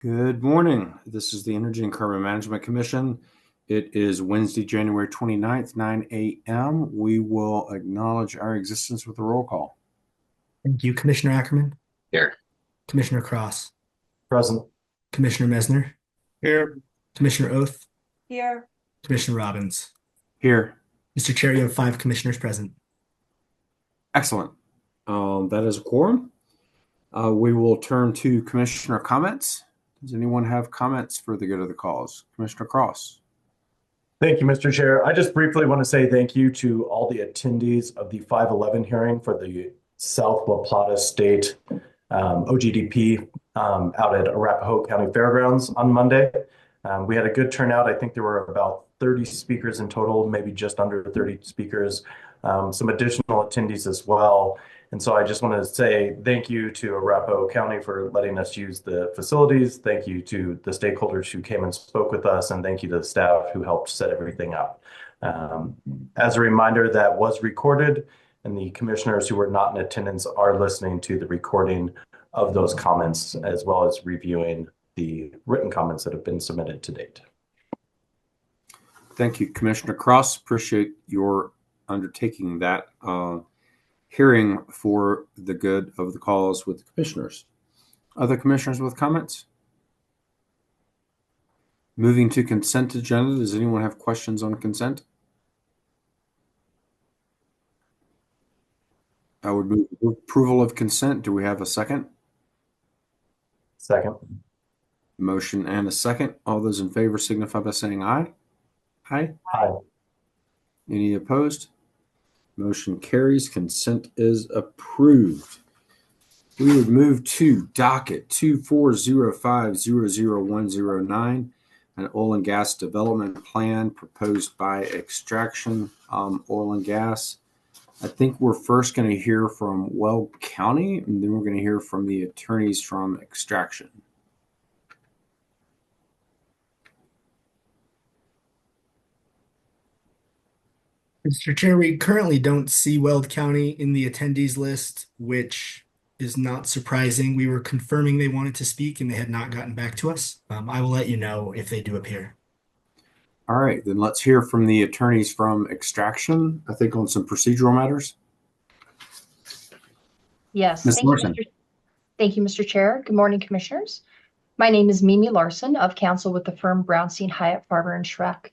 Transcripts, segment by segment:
Good morning. This is the Energy and Carbon Management Commission. It is Wednesday, January 29th, 9 a.m. We will acknowledge our existence with a roll call. Thank you, Commissioner Ackerman, Here. Commissioner Cross, Present. Commissioner Mesner, Here. Commissioner Oath, Here. Commissioner Robbins. Here. Mr. Chair, you have 5 commissioners present. Excellent. That is a quorum. We will turn to commissioner comments. Does anyone have comments for the good of the cause? Commissioner Cross. Thank you, Mr. Chair. I just briefly want to say thank you to all the attendees of the 511 hearing for the South La Plata State OGDP out at Arapahoe County Fairgrounds on Monday. We had a good turnout. I think there were about 30 speakers in total, maybe just under 30 speakers, some additional attendees as well. And so I just want to say thank you to Arapahoe County for letting us use the facilities. Thank you to the stakeholders who came and spoke with us, and thank you to the staff who helped set everything up. As a reminder, that was recorded, and the commissioners who were not in attendance are listening to the recording of those comments, as well as reviewing the written comments that have been submitted to date. Thank you, Commissioner Cross. Appreciate your undertaking that hearing for the good of the cause with the commissioners. Other commissioners with comments? Moving to consent agenda. Does anyone have questions on consent? I would move approval of consent. Do we have a second? Second. Motion and a second. All those in favor signify by saying aye. Aye. Aye. Any opposed? Motion carries. Consent is approved. We would move to docket 240500109, an oil and gas development plan proposed by Extraction Oil and Gas. I think we're first going to hear from Weld County, and then we're going to hear from the attorneys from Extraction. Mr. Chair, we currently don't see Weld County in the attendees list, which is not surprising. We were confirming they wanted to speak and they had not gotten back to us. I will let you know if they do appear. All right, then let's hear from the attorneys from Extraction, I think on some procedural matters. Yes. Ms. Larson. Thank you, Mr. Chair. Good morning, commissioners. My name is Mimi Larson of counsel with the firm Brownstein, Hyatt, Farber, and Schreck.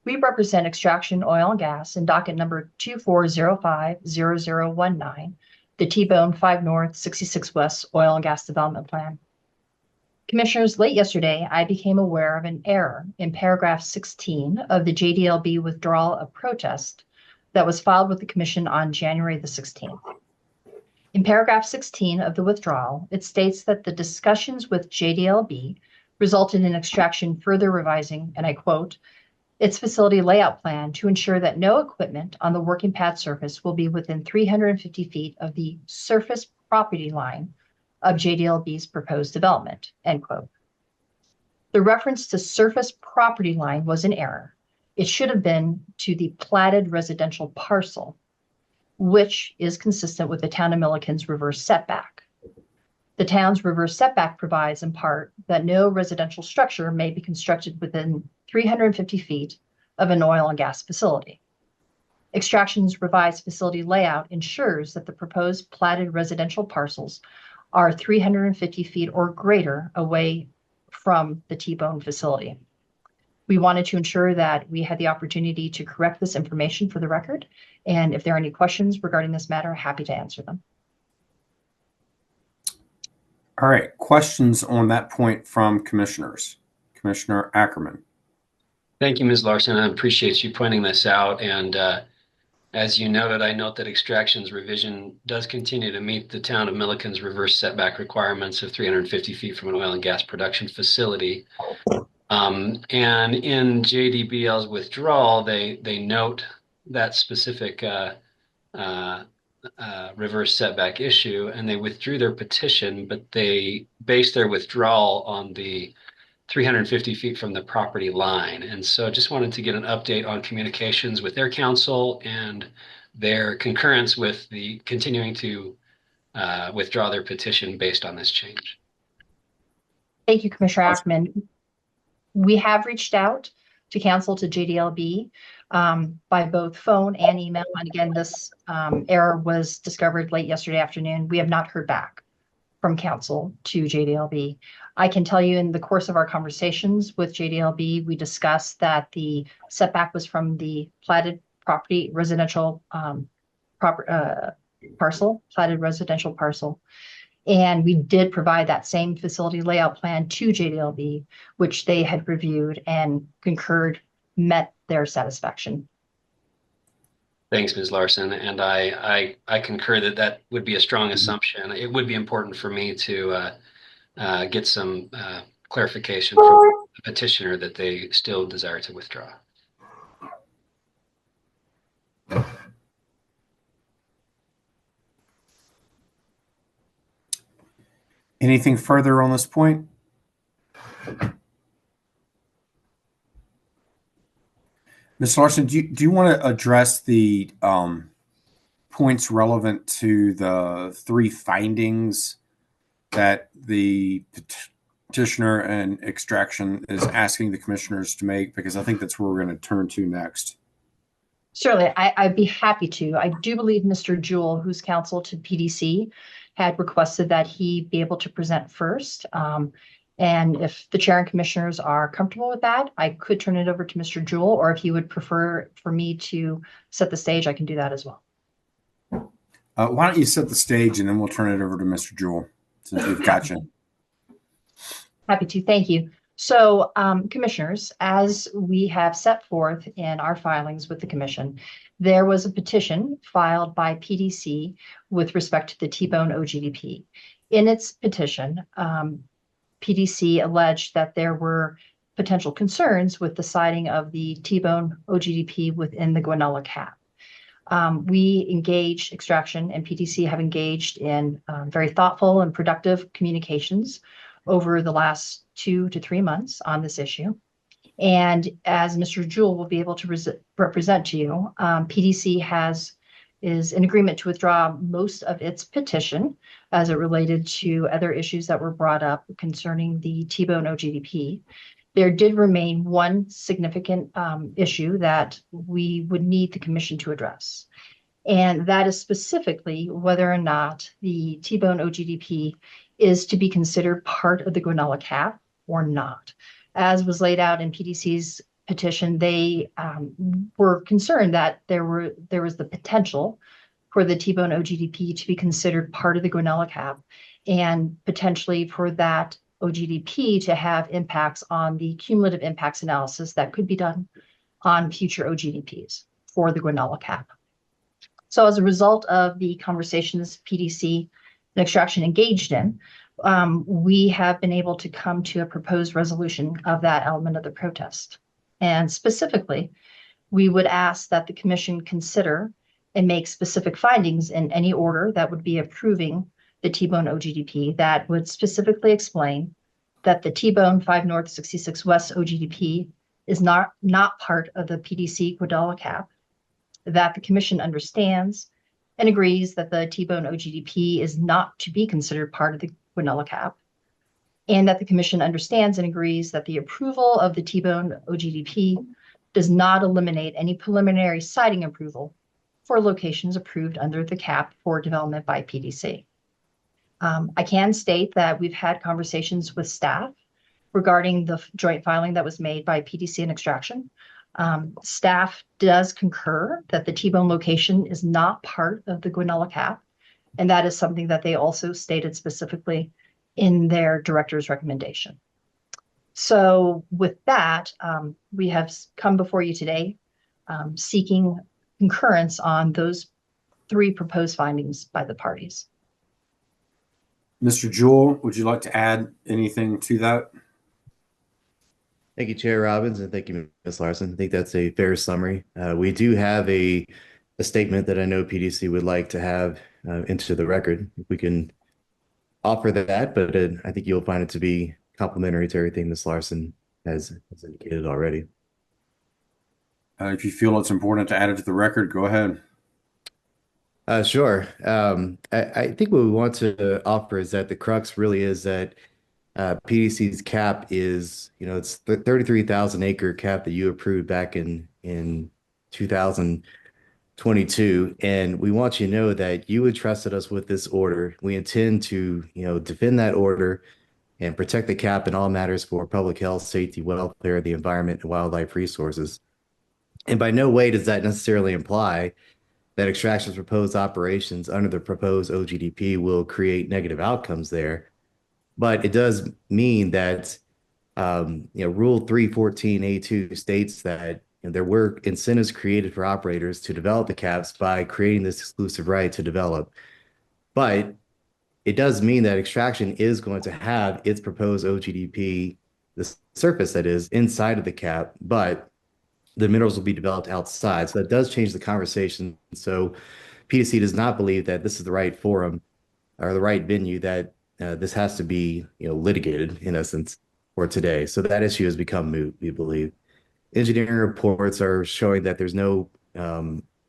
We represent Extraction Oil and Gas in docket number 240500019, the T-Bone 5 North 66 West Oil and Gas Development Plan. Commissioners, late yesterday, I became aware of an error in paragraph 16 of the JDLB withdrawal of protest that was filed with the commission on January the 16th. In paragraph 16 of the withdrawal, it states that the discussions with JDLB resulted in Extraction further revising, and I quote, its facility layout plan to ensure that no equipment on the working pad surface will be within 350 feet of the surface property line of JDLB's proposed development, end quote. The reference to surface property line was an error. It should have been to the platted residential parcel, which is consistent with the town of Milliken's reverse setback. The town's reverse setback provides in part that no residential structure may be constructed within 350 feet of an oil and gas facility. Extraction's revised facility layout ensures that the proposed platted residential parcels are 350 feet or greater away from the T-Bone facility. We wanted to ensure that we had the opportunity to correct this information for the record, and if there are any questions regarding this matter, happy to answer them. All right, questions on that point from commissioners. Commissioner Ackerman. Thank you, Ms. Larson. I appreciate you pointing this out. And as you noted, I note that Extraction's revision does continue to meet the town of Milliken's reverse setback requirements of 350 feet from an oil and gas production facility. And in JDBL's withdrawal, they note that specific reverse setback issue, and they withdrew their petition, but they based their withdrawal on the 350 feet from the property line. And so just wanted to get an update on communications with their counsel and their concurrence with the continuing to withdraw their petition based on this change. Thank you, Commissioner Ackman. We have reached out to council, to JDLB, by both phone and email. And again, this error was discovered late yesterday afternoon. We have not heard back from council to JDLB. I can tell you in the course of our conversations with JDLB, we discussed that the setback was from the platted property residential platted residential parcel. And we did provide that same facility layout plan to JDLB, which they had reviewed and concurred met their satisfaction. Thanks, Ms. Larson. And I concur that that would be a strong assumption. It would be important for me to get some clarification from the petitioner that they still desire to withdraw. Anything further on this point? Ms. Larson, do you want to address the points relevant to the 3 findings that the petitioner and extraction is asking the commissioners to make? Because I think that's where we're going to turn to next. Certainly, I'd be happy to. I do believe Mr. Jewell, who's counsel to PDC, had requested that he be able to present first. And if the chair and commissioners are comfortable with that, I could turn it over to Mr. Jewell, or if he would prefer for me to set the stage, I can do that as well. Why don't you set the stage and then we'll turn it over to Mr. Jewell, since we've got you. Happy to. Thank you. So, commissioners, as we have set forth in our filings with the commission, there was a petition filed by PDC with respect to the T-Bone OGDP. In its petition, PDC alleged that there were potential concerns with the siting of the T-Bone OGDP within the Guanella cap. We engaged extraction, and PDC have engaged in very thoughtful and productive communications over the last 2 to 3 months on this issue. And as Mr. Jewell will be able to represent to you, PDC is in agreement to withdraw most of its petition as it related to other issues that were brought up concerning the T-Bone OGDP. There did remain one significant issue that we would need the commission to address. And that is specifically whether or not the T-Bone OGDP is to be considered part of the Guanella cap or not. As was laid out in PDC's petition, they were concerned that there was the potential for the T-Bone OGDP to be considered part of the Guanella cap, and potentially for that OGDP to have impacts on the cumulative impacts analysis that could be done on future OGDPs for the Guanella cap. So as a result of the conversations PDC and extraction engaged in, we have been able to come to a proposed resolution of that element of the protest. And specifically, we would ask that the commission consider and make specific findings in any order that would be approving the T-Bone OGDP that would specifically explain that the T-Bone 5 North 66 West OGDP is not part of the PDC Guanella cap, that the commission understands and agrees that the T-Bone OGDP is not to be considered part of the Guanella cap, and that the commission understands and agrees that the approval of the T-Bone OGDP does not eliminate any preliminary siting approval for locations approved under the cap for development by PDC. I can state that we've had conversations with staff regarding the joint filing that was made by PDC and extraction. Staff does concur that the T-Bone location is not part of the Guanella cap, and that is something that they also stated specifically in their director's recommendation. So with that, we have come before you today seeking concurrence on those 3 proposed findings by the parties. Mr. Jewell, would you like to add anything to that? Thank you, Chair Robbins, and thank you, Ms. Larson. I think that's a fair summary. We do have a statement that I know PDC would like to have into the record. We can offer that, but I think you'll find it to be complementary to everything Ms. Larson has indicated already. If you feel it's important to add it to the record, go ahead. Sure. I think what we want to offer is that the crux really is that PDC's cap is, it's the 33,000 acre cap that you approved back in 2022, and we want you to know that you entrusted us with this order. We intend to, defend that order and protect the cap in all matters for public health, safety, welfare, the environment, and wildlife resources. And by no way does that necessarily imply that extraction's proposed operations under the proposed OGDP will create negative outcomes there. But it does mean that Rule 314A2 states that there were incentives created for operators to develop the caps by creating this exclusive right to develop. But it does mean that extraction is going to have its proposed OGDP, the surface that is inside of the cap, but the minerals will be developed outside. So that does change the conversation. So PDC does not believe that this is the right forum or the right venue, that this has to be, litigated in essence for today. So that issue has become moot, we believe. Engineering reports are showing that there's no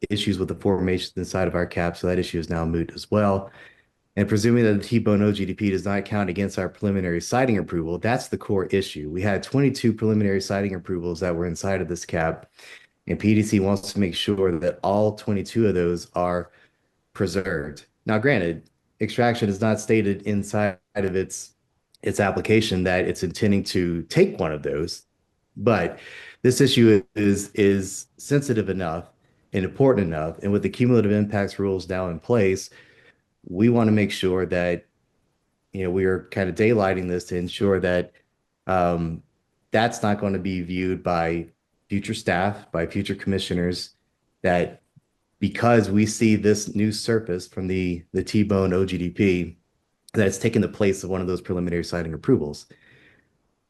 issues with the formation inside of our cap, so that issue is now moot as well. And presuming that the T-bone OGDP does not count against our preliminary siting approval, that's the core issue. We had 22 preliminary siting approvals that were inside of this cap, and PDC wants to make sure that all 22 of those are preserved. Now, granted, extraction is not stated inside of its application that it's intending to take one of those, but this issue is sensitive enough and important enough, and with the cumulative impacts rules now in place, we want to make sure that we are kind of daylighting this to ensure that that's not going to be viewed by future staff, by future commissioners, that because we see this new surface from the T-bone OGDP, that it's taken the place of one of those preliminary siting approvals.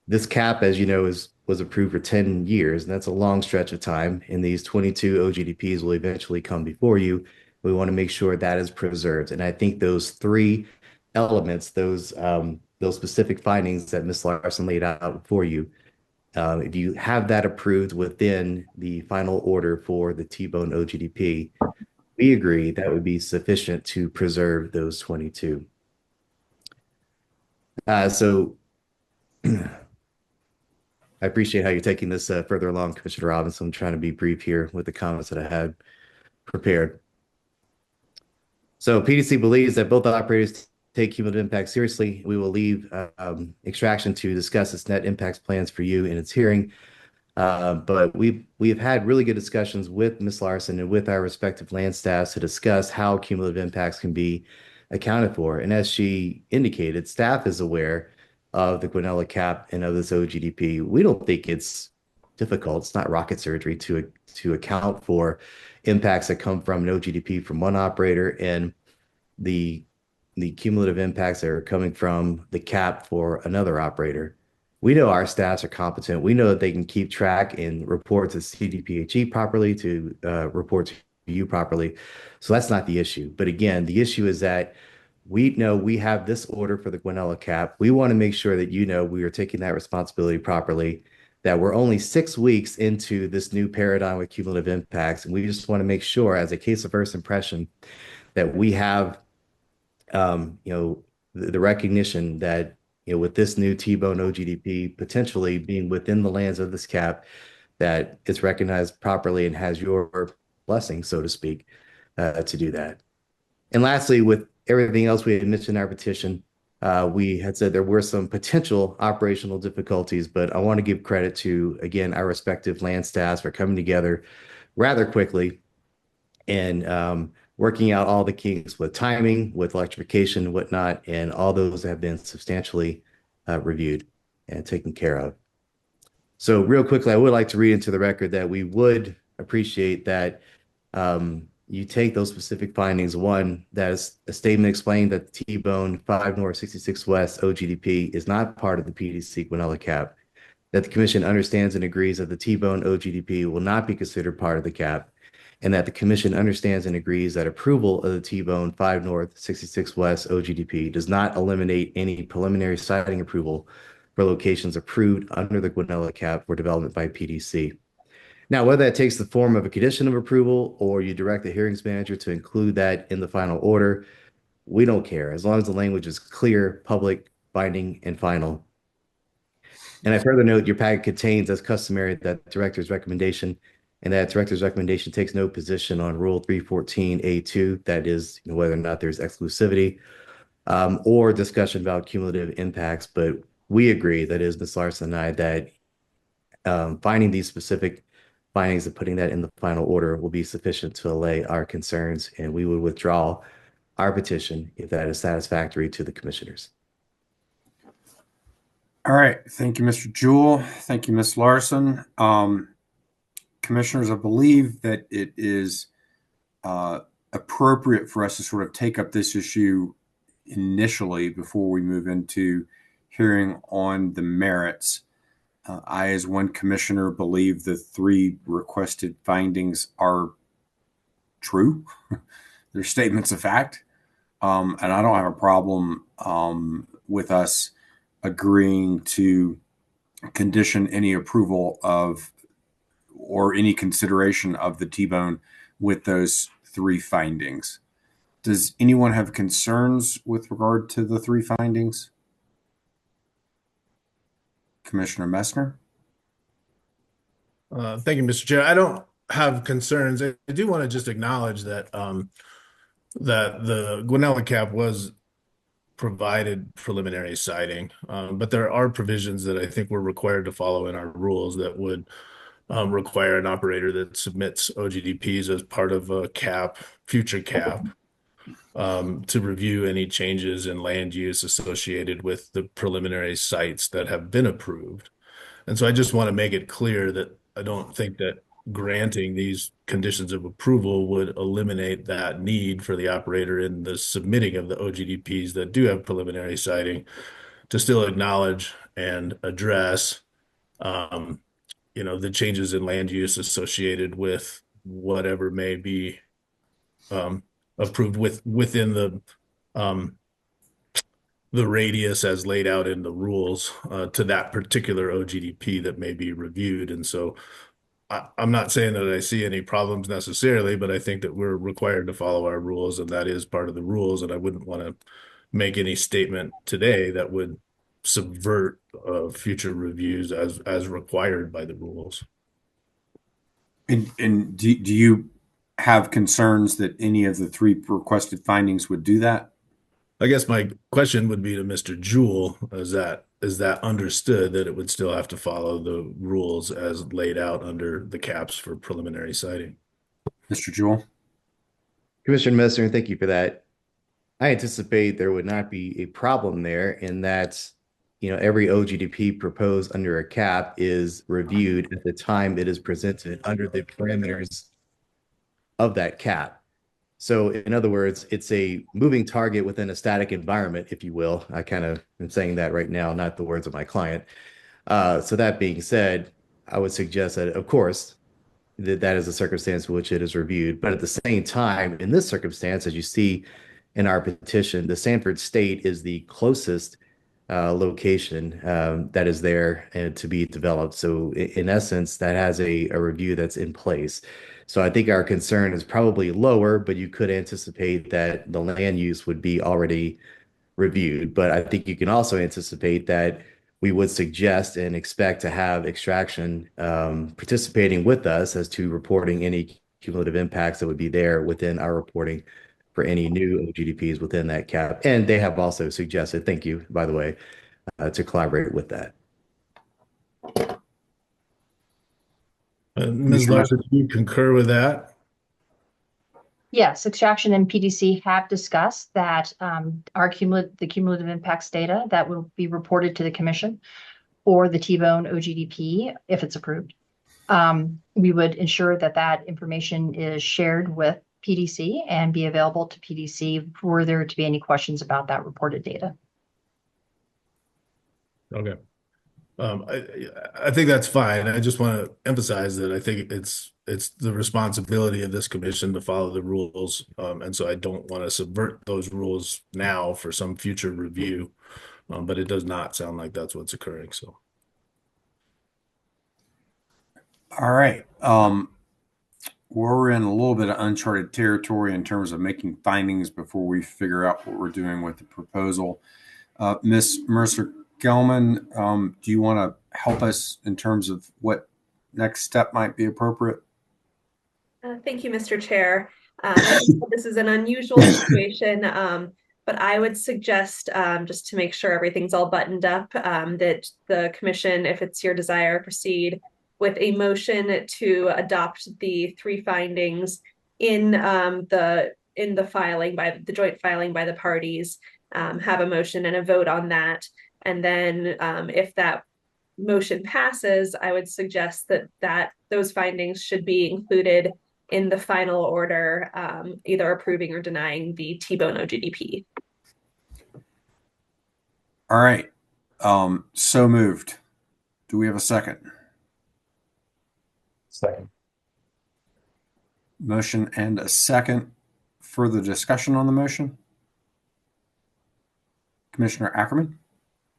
This cap, as you know, was approved for 10 years, and that's a long stretch of time, and these 22 OGDPs will eventually come before you. We want to make sure that is preserved. And I think those three elements, those specific findings that Ms. Larson laid out for you, if you have that approved within the final order for the T-bone OGDP, we agree that would be sufficient to preserve those 22. So I appreciate how you're taking this further along, Commissioner Robinson. I'm trying to be brief here with the comments that I had prepared. So PDC believes that both operators take cumulative impact seriously. We will leave extraction to discuss its net impacts plans for you in its hearing. But we have had really good discussions with Ms. Larson and with our respective land staffs to discuss how cumulative impacts can be accounted for. And as she indicated, staff is aware of the Guanella cap and of this OGDP. We don't think it's difficult. It's not rocket surgery to account for impacts that come from an OGDP from one operator and the cumulative impacts that are coming from the cap for another operator. We know our staffs are competent. We know that they can keep track and report to CDPHE properly, to report to you properly. So that's not the issue. But again, the issue is that we know we have this order for the Guanella cap. We want to make sure that we are taking that responsibility properly, that we're only 6 weeks into this new paradigm with cumulative impacts. And we just want to make sure, as a case of first impression, that we have, the recognition that, with this new T-bone OGDP potentially being within the lands of this cap, that it's recognized properly and has your blessing, so to speak, to do that. And lastly, with everything else we had mentioned in our petition, we had said there were some potential operational difficulties, but I want to give credit to, again, our respective land staffs for coming together rather quickly and working out all the kinks with timing, with electrification and whatnot, and all those have been substantially reviewed and taken care of. So real quickly, I would like to read into the record that we would appreciate that you take those specific findings. One, that is a statement explaining that the T-bone 5 North 66 West OGDP is not part of the PDC Guanella cap, that the commission understands and agrees that the T-bone OGDP will not be considered part of the cap, and that the commission understands and agrees that approval of the T-bone 5 North 66 West OGDP does not eliminate any preliminary siting approval for locations approved under the Guanella cap for development by PDC. Now, whether that takes the form of a condition of approval or you direct the hearings manager to include that in the final order, we don't care. As long as the language is clear, public, binding, and final, And I further note your packet contains, as customary, that director's recommendation, and that director's recommendation takes no position on Rule 314A2, that is, whether or not there's exclusivity, or discussion about cumulative impacts. But we agree, that is, Ms. Larson and I, that finding these specific findings and putting that in the final order will be sufficient to allay our concerns, and we would withdraw our petition if that is satisfactory to the commissioners. All right. Thank you, Mr. Jewell. Thank you, Ms. Larson. Commissioners, I believe that it is appropriate for us to sort of take up this issue initially before we move into hearing on the merits. I, as one commissioner, believe the 3 requested findings are true. They're statements of fact. And I don't have a problem with us agreeing to condition any approval of or any consideration of the T-bone with those 3 findings. Does anyone have concerns with regard to the 3 findings? Commissioner Messner? Thank you, Mr. Chair. I don't have concerns. I do want to just acknowledge that that the Guanella cap was provided preliminary siting, but there are provisions that I think we're required to follow in our rules that would require an operator that submits OGDPs as part of a cap, future cap, to review any changes in land use associated with the preliminary sites that have been approved. And so I just want to make it clear that I don't think that granting these conditions of approval would eliminate that need for the operator in the submitting of the OGDPs that do have preliminary siting to still acknowledge and address, the changes in land use associated with whatever may be approved within the radius as laid out in the rules to that particular OGDP that may be reviewed. And so I'm not saying that I see any problems necessarily, but I think that we're required to follow our rules, and that is part of the rules. And I wouldn't want to make any statement today that would subvert future reviews as required by the rules. And do you have concerns that any of the 3 requested findings would do that? I guess my question would be to Mr. Jewell, is that understood that it would still have to follow the rules as laid out under the caps for preliminary siting? Mr. Jewell? Commissioner Messner, thank you for that. I anticipate there would not be a problem there in that, every OGDP proposed under a cap is reviewed at the time it is presented under the parameters of that cap. So in other words, it's a moving target within a static environment, if you will. I kind of am saying that right now, not the words of my client. So that being said, I would suggest that, of course, that is a circumstance in which it is reviewed. But at the same time, in this circumstance, as you see in our petition, the Sanford State is the closest location that is there and to be developed. So in essence, that has a review that's in place. So I think our concern is probably lower, but you could anticipate that the land use would be already reviewed. But I think you can also anticipate that we would suggest and expect to have extraction participating with us as to reporting any cumulative impacts that would be there within our reporting for any new OGDPs within that cap. And they have also suggested, thank you, by the way, to collaborate with that. Ms. Larson, do you concur with that? Yes, Extraction and PDC have discussed that the cumulative impacts data that will be reported to the commission for the T-bone OGDP, if it's approved. We would ensure that that information is shared with PDC and be available to PDC for there to be any questions about that reported data. Okay. I think that's fine. I just want to emphasize that I think it's the responsibility of this commission to follow the rules. And so I don't want to subvert those rules now for some future review. But it does not sound like that's what's occurring. So. All right. We're in a little bit of uncharted territory in terms of making findings before we figure out what we're doing with the proposal. Ms. Mercer-Gelman, do you want to help us in terms of what next step might be appropriate? Thank you, Mr. Chair. This is an unusual situation, but I would suggest, just to make sure everything's all buttoned up, that the commission, if it's your desire, proceed with a motion to adopt the 3 findings in the filing by the joint filing by the parties, have a motion and a vote on that. And then if that motion passes, I would suggest that those findings should be included in the final order, either approving or denying the T-Bone OGDP. All right. So moved. Do we have a second? Second. Motion and a second. Further discussion on the motion? Commissioner Ackerman?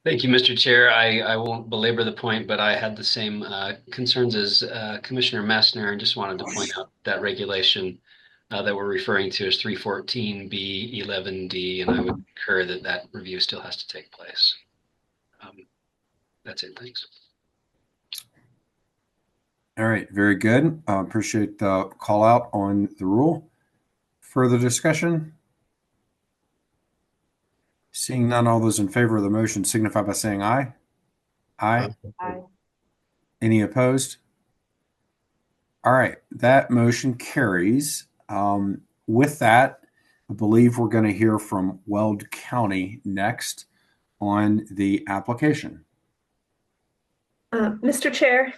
Thank you, Mr. Chair. I won't belabor the point, but I had the same concerns as Commissioner Messner and just wanted to point out that regulation that we're referring to as 314B 11D, and I would concur that that review still has to take place. That's it. Thanks. All right. Very good. Appreciate the call out on the rule. Further discussion? Seeing none, all those in favor of the motion signify by saying aye. Aye. Aye. Any opposed? All right. That motion carries. With that, I believe we're going to hear from Weld County next on the application. Mr. Chair.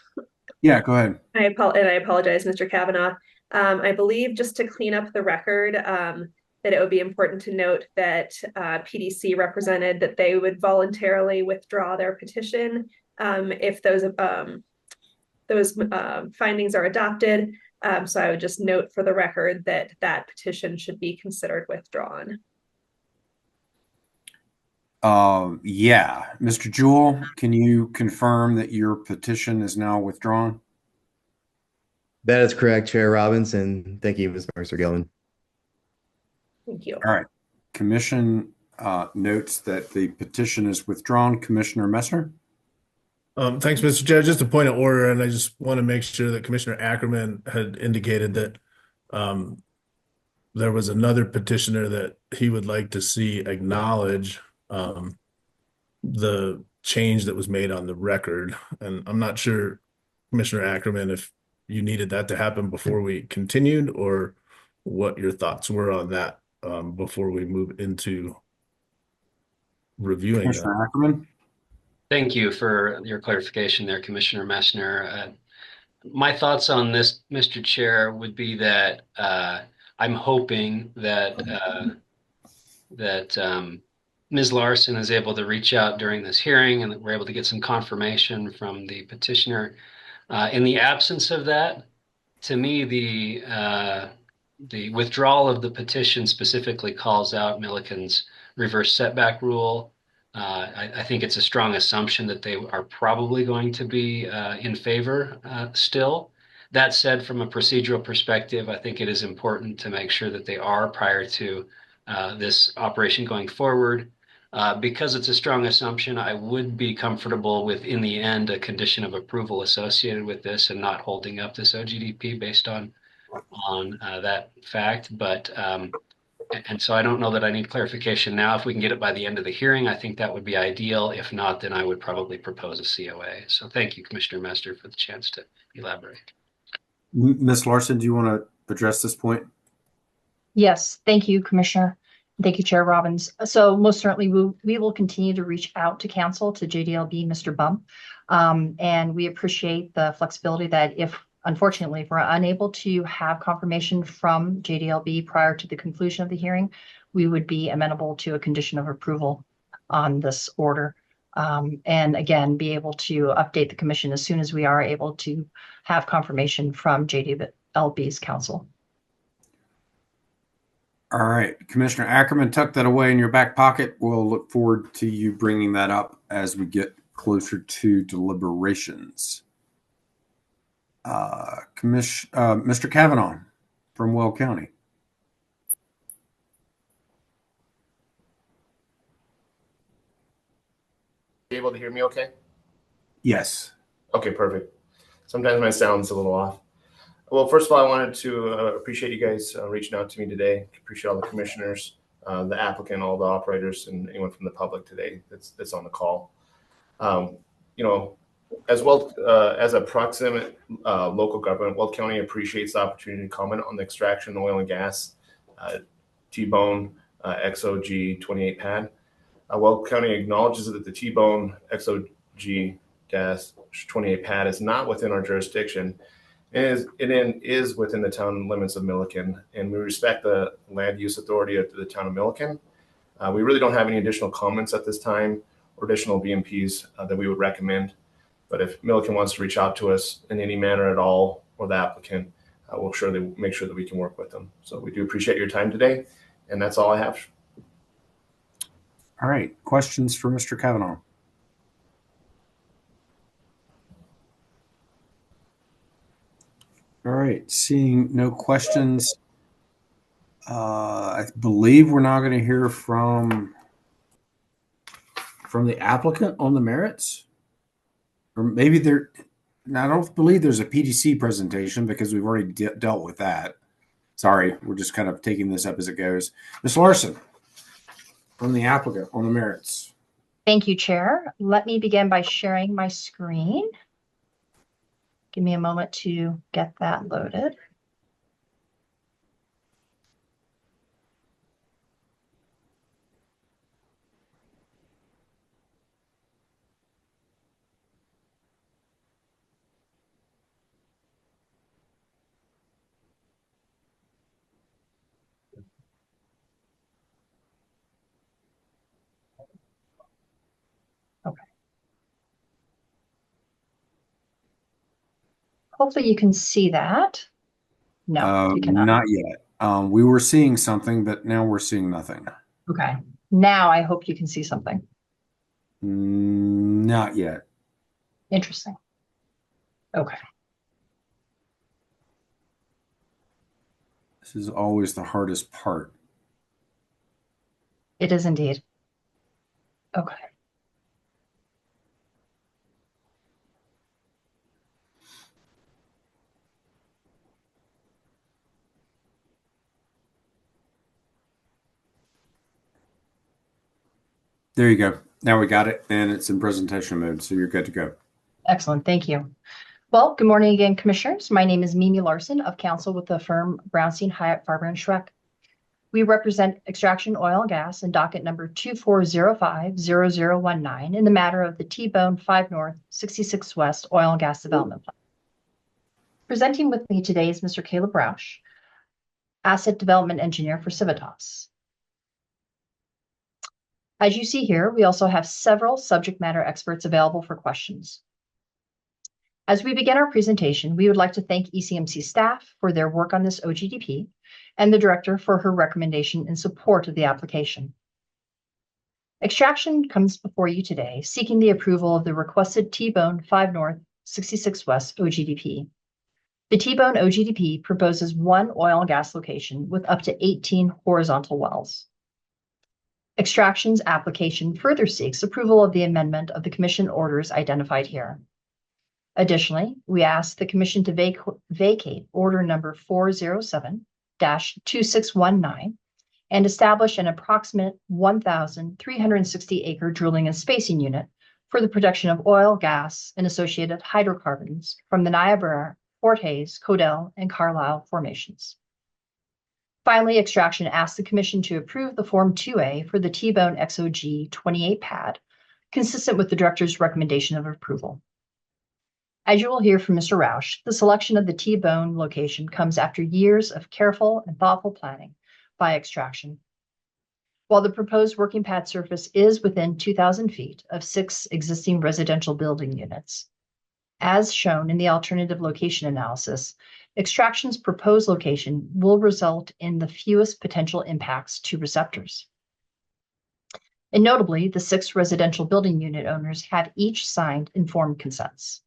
Yeah, go ahead. I apologize, Mr. Kavanaugh. I believe, just to clean up the record, that it would be important to note that PDC represented that they would voluntarily withdraw their petition if those findings are adopted. So I would just note for the record that that petition should be considered withdrawn. Yeah. Mr. Jewell, can you confirm that your petition is now withdrawn? That is correct, Chair Robbins, and thank you, Ms. Mercer-Gilman. Thank you. All right. Commission notes that the petition is withdrawn. Commissioner Messner? Thanks, Mr. Chair. Just a point of order, and I just want to make sure that Commissioner Ackerman had indicated that there was another petitioner that he would like to see acknowledge the change that was made on the record. And I'm not sure, Commissioner Ackerman, if you needed that to happen before we continued or what your thoughts were on that before we move into reviewing Commissioner that. Ackerman? Thank you for your clarification there, Commissioner Messner. My thoughts on this, Mr. Chair, would be that I'm hoping that Ms. Larson is able to reach out during this hearing and that we're able to get some confirmation from the petitioner. In the absence of that, to me, the withdrawal of the petition specifically calls out Milliken's reverse setback rule. I think it's a strong assumption that they are probably going to be in favor still. That said, from a procedural perspective, I think it is important to make sure that they are prior to this operation going forward. Because it's a strong assumption, I would be comfortable with, in the end, a condition of approval associated with this and not holding up this OGDP based on that fact. But and so I don't know that I need clarification now. If we can get it by the end of the hearing, I think that would be ideal. If not, then I would probably propose a COA. So thank you, Commissioner Mester, for the chance to elaborate. Ms. Larson, do you want to address this point? Yes, thank you, Commissioner. Thank you, Chair Robbins. So most certainly we will continue to reach out to council, to JDLB, Mr. Bump. And we appreciate the flexibility that unfortunately, if we're unable to have confirmation from JDLB prior to the conclusion of the hearing, we would be amenable to a condition of approval on this order. And again, be able to update the commission as soon as we are able to have confirmation from JDLB's council. All right. Commissioner Ackerman, tuck that away in your back pocket. We'll look forward to you bringing that up as we get closer to deliberations. Mr. Kavanaugh from Weld County. You able to hear me okay? Yes. Okay, perfect. Sometimes my sound's a little off. Well, first of all, I wanted to appreciate you guys reaching out to me today. Appreciate all the commissioners, the applicant, all the operators, and anyone from the public today that's on the call. You know, as well as a proximate local government, Weld County appreciates the opportunity to comment on the extraction oil and gas T-Bone XOG 28 pad. Weld County acknowledges that the T-Bone XOG 28 pad is not within our jurisdiction. It is within the town limits of Milliken, and we respect the land use authority of the town of Milliken. We really don't have any additional comments at this time or additional BMPs that we would recommend. But if Milliken wants to reach out to us in any manner at all, or the applicant, we'll surely make sure that we can work with them. So we do appreciate your time today, and that's all I have. All right. Questions for Mr. Kavanaugh? All right. Seeing no questions, I believe we're now going to hear from the applicant on the merits, or maybe there. Now, I don't believe there's a PDC presentation because we've already dealt with that. Sorry, we're just kind of taking this up as it goes. Ms. Larson, from the applicant on the merits. Thank you, Chair. Let me begin by sharing my screen. Give me a moment to get that loaded. Okay. Hopefully you can see that. No, you cannot. Not yet. We were seeing something, but now we're seeing nothing. Okay. Now I hope you can see something. Not yet. Interesting. Okay. This is always the hardest part. It is indeed. Okay. There you go. Now we got it, and it's in presentation mode, so you're good to go. Excellent. Thank you. Well, good morning again, Commissioners. My name is Mimi Larson of counsel with the firm Brownstein, Hyatt, Farber, and Schreck. We represent Extraction Oil and Gas in docket number 24050019 in the matter of the T-Bone 5 North 66 West Oil and Gas Development Plan. Presenting with me today is Mr. Caleb Roush, Asset Development Engineer for Civitas. As you see here, we also have several subject matter experts available for questions. As we begin our presentation, we would like to thank ECMC staff for their work on this OGDP and the director for her recommendation in support of the application. Extraction comes before you today seeking the approval of the requested T-Bone 5 North 66 West OGDP. The T-Bone OGDP proposes one oil and gas location with up to 18 horizontal wells. Extraction's application further seeks approval of the amendment of the commission orders identified here. Additionally, we ask the commission to vacate order number 407-2619 and establish an approximate 1,360 acre drilling and spacing unit for the production of oil, gas, and associated hydrocarbons from the Niobrara, Fort Hays, Codell, and Carlisle formations. Finally, Extraction asks the Commission to approve the Form 2A for the T-Bone XOG 28 pad, consistent with the Director's recommendation of approval. As you will hear from Mr. Roush, the selection of the T-Bone location comes after years of careful and thoughtful planning by Extraction. While the proposed working pad surface is within 2,000 feet of 6 existing residential building units, as shown in the alternative location analysis, Extraction's proposed location will result in the fewest potential impacts to receptors. And notably, the 6 residential building unit owners have each signed informed consents.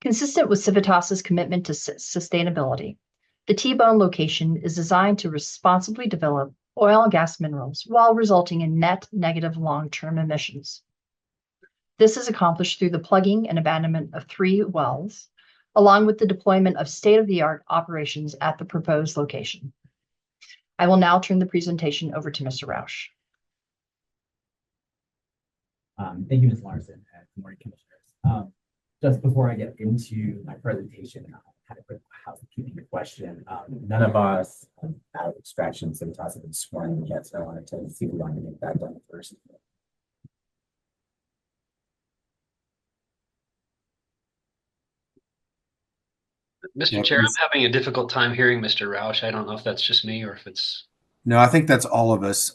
Consistent with Civitas's commitment to sustainability, the T-Bone location is designed to responsibly develop oil and gas minerals while resulting in net negative long-term emissions. This is accomplished through the plugging and abandonment of 3 wells, along with the deployment of state-of-the-art operations at the proposed location. I will now turn the presentation over to Mr. Roush. Thank you, Ms. Larson, and good morning, Commissioners. Just before I get into my presentation, I had a quick housekeeping question. None of us out of extraction Civitas have been sworn in yet, so I wanted to see if we wanted to make that done first. Mr. Yep. Chair, I'm having a difficult time hearing Mr. Roush. I don't know if that's just me or if it's. No, I think that's all of us.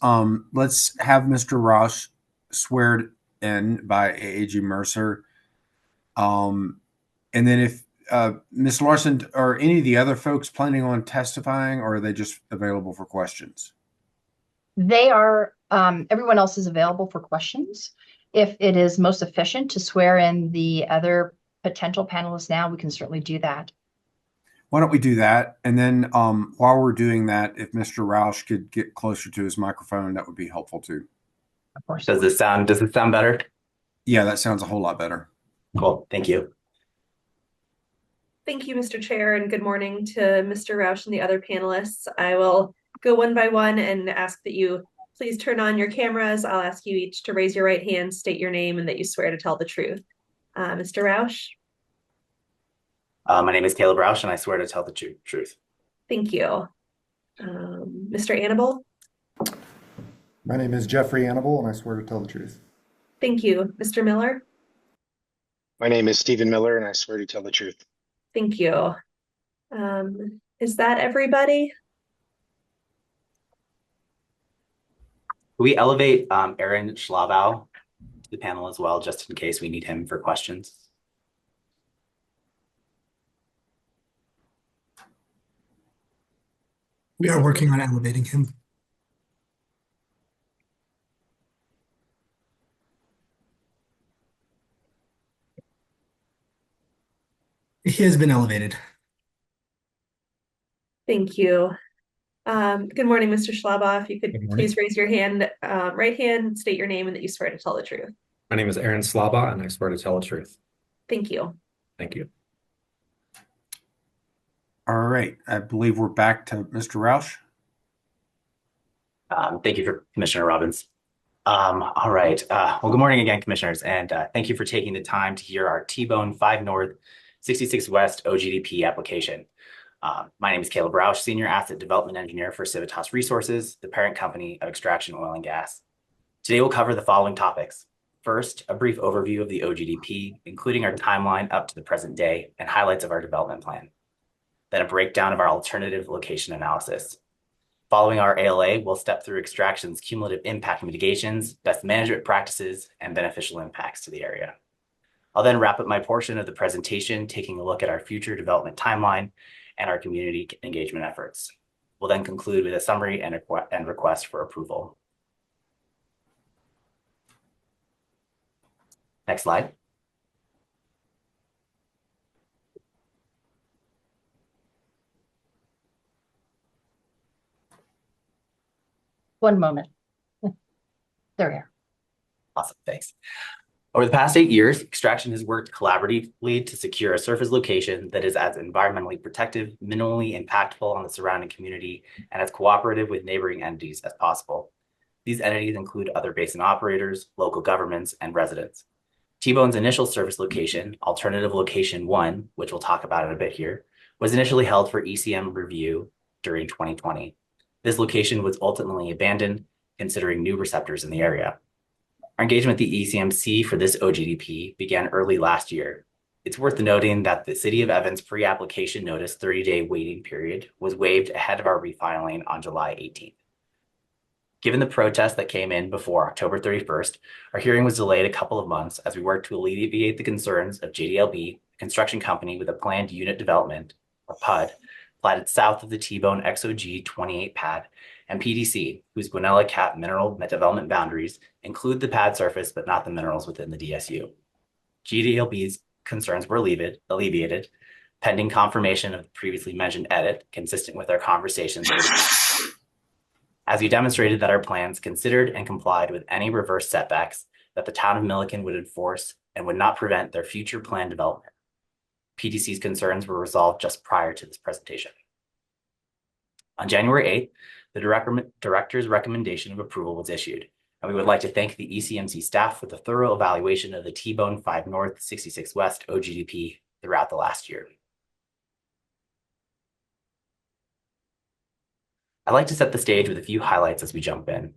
Let's have Mr. Roush sweared in by AAG Mercer. And then if Ms. Larson or any of the other folks planning on testifying, or are they just available for questions? They are, everyone else is available for questions. If it is most efficient to swear in the other potential panelists now, we can certainly do that. Why don't we do that? And then while we're doing that, if Mr. Roush could get closer to his microphone, that would be helpful too. Of course. Does it sound better? Yeah, that sounds a whole lot better. Cool, thank you. Thank you, Mr. Chair, and good morning to Mr. Roush and the other panelists. I will go one by one and ask that you please turn on your cameras. I'll ask you each to raise your right hand, state your name, and that you swear to tell the truth. Mr. Roush? My name is Caleb Roush, and I swear to tell the truth. Thank you. Mr. Annable? My name is Jeffrey Annable, and I swear to tell the truth. Thank you. Mr. Miller? My name is Stephen Miller, and I swear to tell the truth. Thank you. Is that everybody? We elevate Aaron Schlabau to the panel as well, just in case we need him for questions. We are working on elevating him. He has been elevated. Thank you. Good morning, Mr. Schlabach. If you could please raise your hand, right hand, state your name, and that you swear to tell the truth. My name is Aaron Slaba, and I swear to tell the truth. Thank you. Thank you. All right. I believe we're back to Mr. Roush. Thank you, for Commissioner Robbins. All right. Well, good morning again, Commissioners, and thank you for taking the time to hear our T-Bone 5 North 66 West OGDP application. My name is Caleb Roush, Senior Asset Development Engineer for Civitas Resources, the parent company of Extraction Oil and Gas. Today, we'll cover the following topics. First, a brief overview of the OGDP, including our timeline up to the present day and highlights of our development plan. Then a breakdown of our alternative location analysis. Following our ALA, we'll step through Extraction's cumulative impact mitigations, best management practices, and beneficial impacts to the area. I'll then wrap up my portion of the presentation, taking a look at our future development timeline and our community engagement efforts. We'll then conclude with a summary and request for approval. Next slide. One moment. There we are. Awesome, thanks. Over the past 8 years, Extraction has worked collaboratively to secure a surface location that is as environmentally protective, minimally impactful on the surrounding community, and as cooperative with neighboring entities as possible. These entities include other basin operators, local governments, and residents. T-Bone's initial surface location, Alternative Location 1, which we'll talk about in a bit here, was initially held for ECM review during 2020. This location was ultimately abandoned, considering new receptors in the area. Our engagement with the ECMC for this OGDP began early last year. It's worth noting that the City of Evans pre-application notice 30-day waiting period was waived ahead of our refiling on July 18th. Given the protests that came in before October 31st, our hearing was delayed a couple of months as we worked to alleviate the concerns of JDLB, a construction company with a planned unit development, or PUD, platted south of the T-Bone XOG 28 pad, and PDC, whose Guanella Cap mineral development boundaries include the pad surface but not the minerals within the DSU. GDLB's concerns were alleviated, pending confirmation of the previously mentioned edit, consistent with our conversations. As we demonstrated that our plans considered and complied with any reverse setbacks that the town of Milliken would enforce and would not prevent their future planned development. PDC's concerns were resolved just prior to this presentation. On January 8th, the director's recommendation of approval was issued, and we would like to thank the ECMC staff for the thorough evaluation of the T-Bone 5 North, 66 West OGDP throughout the last year. I'd like to set the stage with a few highlights as we jump in.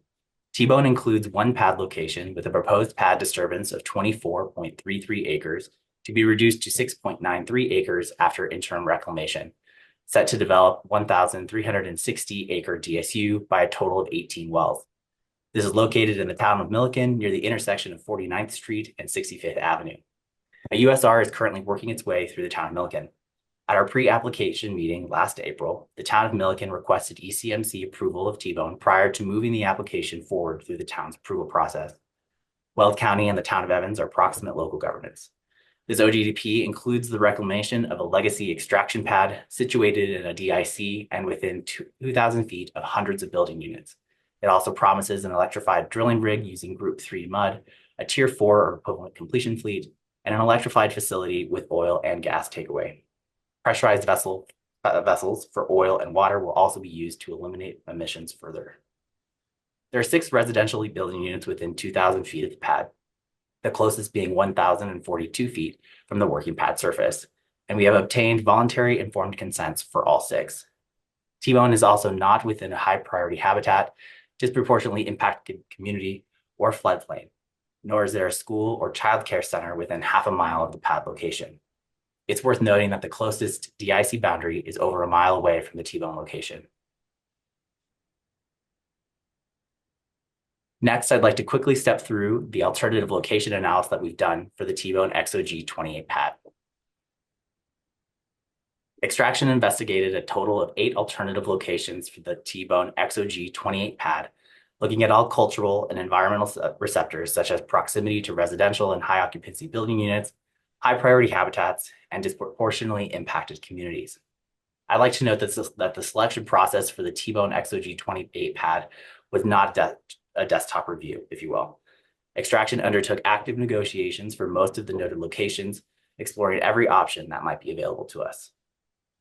T-Bone includes one pad location with a proposed pad disturbance of 24.33 acres to be reduced to 6.93 acres after interim reclamation, set to develop 1,360 acre DSU by a total of 18 wells. This is located in the town of Milliken near the intersection of 49th Street and 65th Avenue. A USR is currently working its way through the town of Milliken. At our pre-application meeting last April, the town of Milliken requested ECMC approval of T-Bone prior to moving the application forward through the town's approval process. Weld County and the town of Evans are proximate local governments. This OGDP includes the reclamation of a legacy extraction pad situated in a DIC and within 2,000 feet of hundreds of building units. It also promises an electrified drilling rig using Group 3 mud, a Tier 4 or equivalent completion fleet, and an electrified facility with oil and gas takeaway. Pressurized vessels for oil and water will also be used to eliminate emissions further. There are 6 residential building units within 2,000 feet of the pad, the closest being 1,042 feet from the working pad surface, and we have obtained voluntary informed consents for all 6. T-Bone is also not within a high priority habitat, disproportionately impacted community, or floodplain, nor is there a school or childcare center within half a mile of the pad location. It's worth noting that the closest DIC boundary is over a mile away from the T-Bone location. Next, I'd like to quickly step through the alternative location analysis that we've done for the T-Bone XOG 28 pad. Extraction investigated a total of 8 alternative locations for the T-Bone XOG 28 pad, looking at all cultural and environmental receptors such as proximity to residential and high occupancy building units, high priority habitats, and disproportionately impacted communities. I'd like to note that the selection process for the T-Bone XOG 28 pad was not a desktop review, if you will. Extraction undertook active negotiations for most of the noted locations, exploring every option that might be available to us.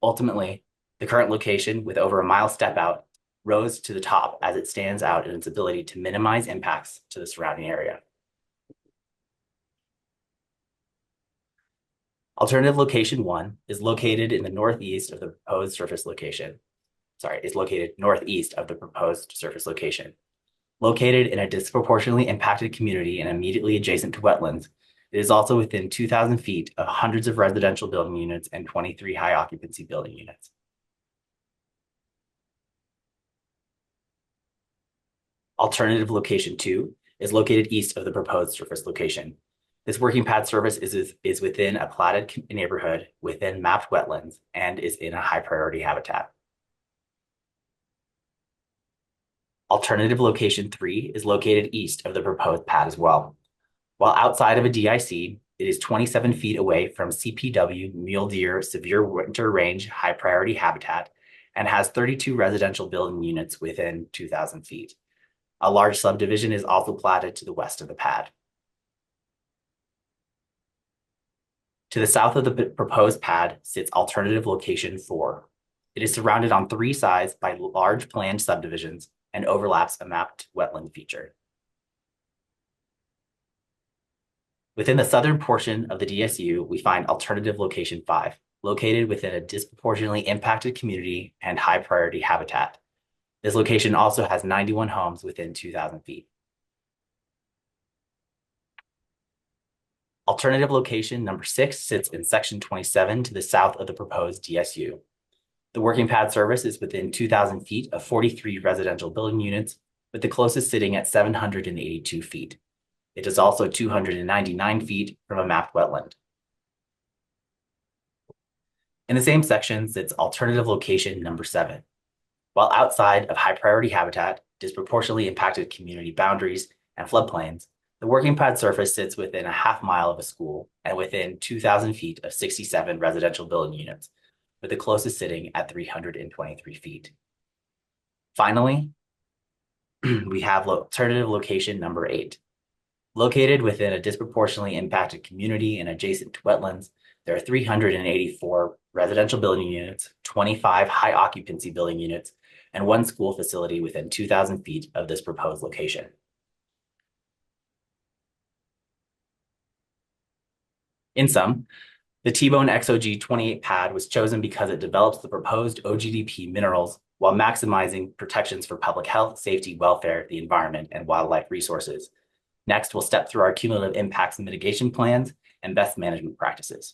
Ultimately, the current location, with over a mile step out, rose to the top as it stands out in its ability to minimize impacts to the surrounding area. Alternative location 1 is located in the northeast of the proposed surface location. Is located northeast of the proposed surface location. Located in a disproportionately impacted community and immediately adjacent to wetlands, it is also within 2,000 feet of hundreds of residential building units and 23 high occupancy building units. Alternative location 2 is located east of the proposed surface location. This working pad surface is within a platted neighborhood within mapped wetlands and is in a high priority habitat. Alternative location 3 is located east of the proposed pad as well. While outside of a DIC, it is 27 feet away from CPW mule deer severe winter range high priority habitat and has 32 residential building units within 2,000 feet. A large subdivision is also platted to the west of the pad. To the south of the proposed pad sits alternative location 4. It is surrounded on 3 sides by large planned subdivisions and overlaps a mapped wetland feature. Within the southern portion of the DSU, we find alternative location 5, located within a disproportionately impacted community and high priority habitat. This location also has 91 homes within 2,000 feet. Alternative location number 6 sits in section 27 to the south of the proposed DSU. The working pad service is within 2,000 feet of 43 residential building units, with the closest sitting at 782 feet. It is also 299 feet from a mapped wetland. In the same section sits alternative location number 7. While outside of high priority habitat, disproportionately impacted community boundaries, and floodplains, the working pad surface sits within a half mile of a school and within 2,000 feet of 67 residential building units, with the closest sitting at 323 feet. Finally, we have alternative location number 8. Located within a disproportionately impacted community and adjacent to wetlands, there are 384 residential building units, 25 high occupancy building units, and one school facility within 2,000 feet of this proposed location. In sum, the T-Bone XOG-28 pad was chosen because it develops the proposed OGDP minerals while maximizing protections for public health, safety, welfare, the environment, and wildlife resources. Next, we'll step through our cumulative impacts and mitigation plans and best management practices.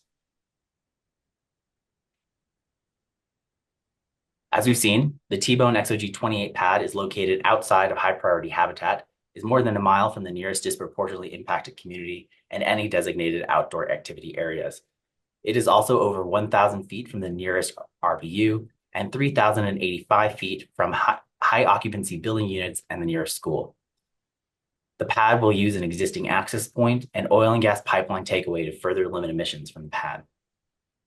As we've seen, the T-Bone XOG-28 pad is located outside of high priority habitat, is more than a mile from the nearest disproportionately impacted community and any designated outdoor activity areas. It is also over 1,000 feet from the nearest RBU and 3,085 feet from high occupancy building units and the nearest school. The pad will use an existing access point and oil and gas pipeline takeaway to further limit emissions from the pad.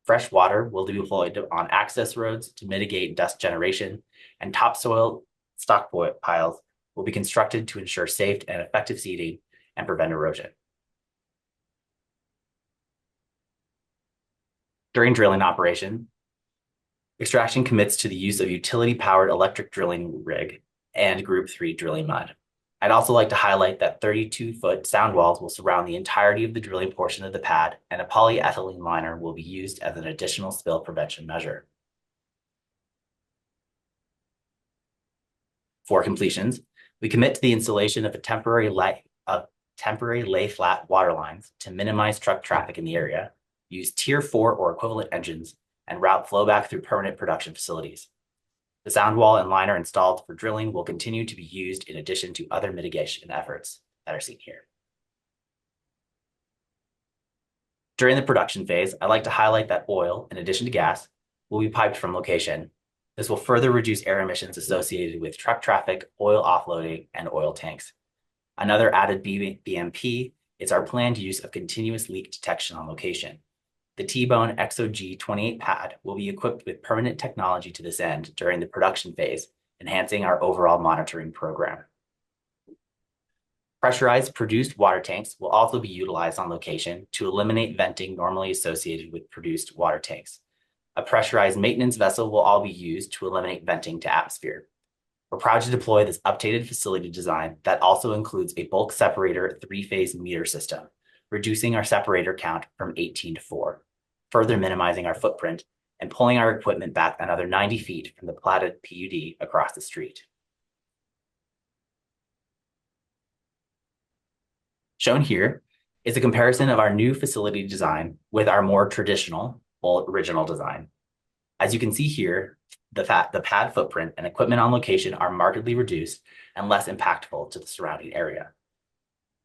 Fresh water will be deployed on access roads to mitigate dust generation, and topsoil stockpiles will be constructed to ensure safe and effective seeding and prevent erosion. During drilling operation, Extraction commits to the use of utility-powered electric drilling rig and Group 3 drilling mud. I'd also like to highlight that 32-foot sound walls will surround the entirety of the drilling portion of the pad, and a polyethylene liner will be used as an additional spill prevention measure. For completions, we commit to the installation of temporary lay flat water lines to minimize truck traffic in the area, use Tier 4 or equivalent engines, and route flowback through permanent production facilities. The sound wall and liner installed for drilling will continue to be used in addition to other mitigation efforts that are seen here. During the production phase, I'd like to highlight that oil, in addition to gas, will be piped from location. This will further reduce air emissions associated with truck traffic, oil offloading, and oil tanks. Another added BMP is our planned use of continuous leak detection on location. The T-Bone XOG-28 pad will be equipped with permanent technology to this end during the production phase, enhancing our overall monitoring program. Pressurized produced water tanks will also be utilized on location to eliminate venting normally associated with produced water tanks. A pressurized maintenance vessel will all be used to eliminate venting to atmosphere. We're proud to deploy this updated facility design that also includes a bulk separator 3-phase meter system, reducing our separator count from 18 to 4, further minimizing our footprint and pulling our equipment back another 90 feet from the platted PUD across the street. Shown here is a comparison of our new facility design with our more traditional original design. As you can see here, the pad footprint and equipment on location are markedly reduced and less impactful to the surrounding area.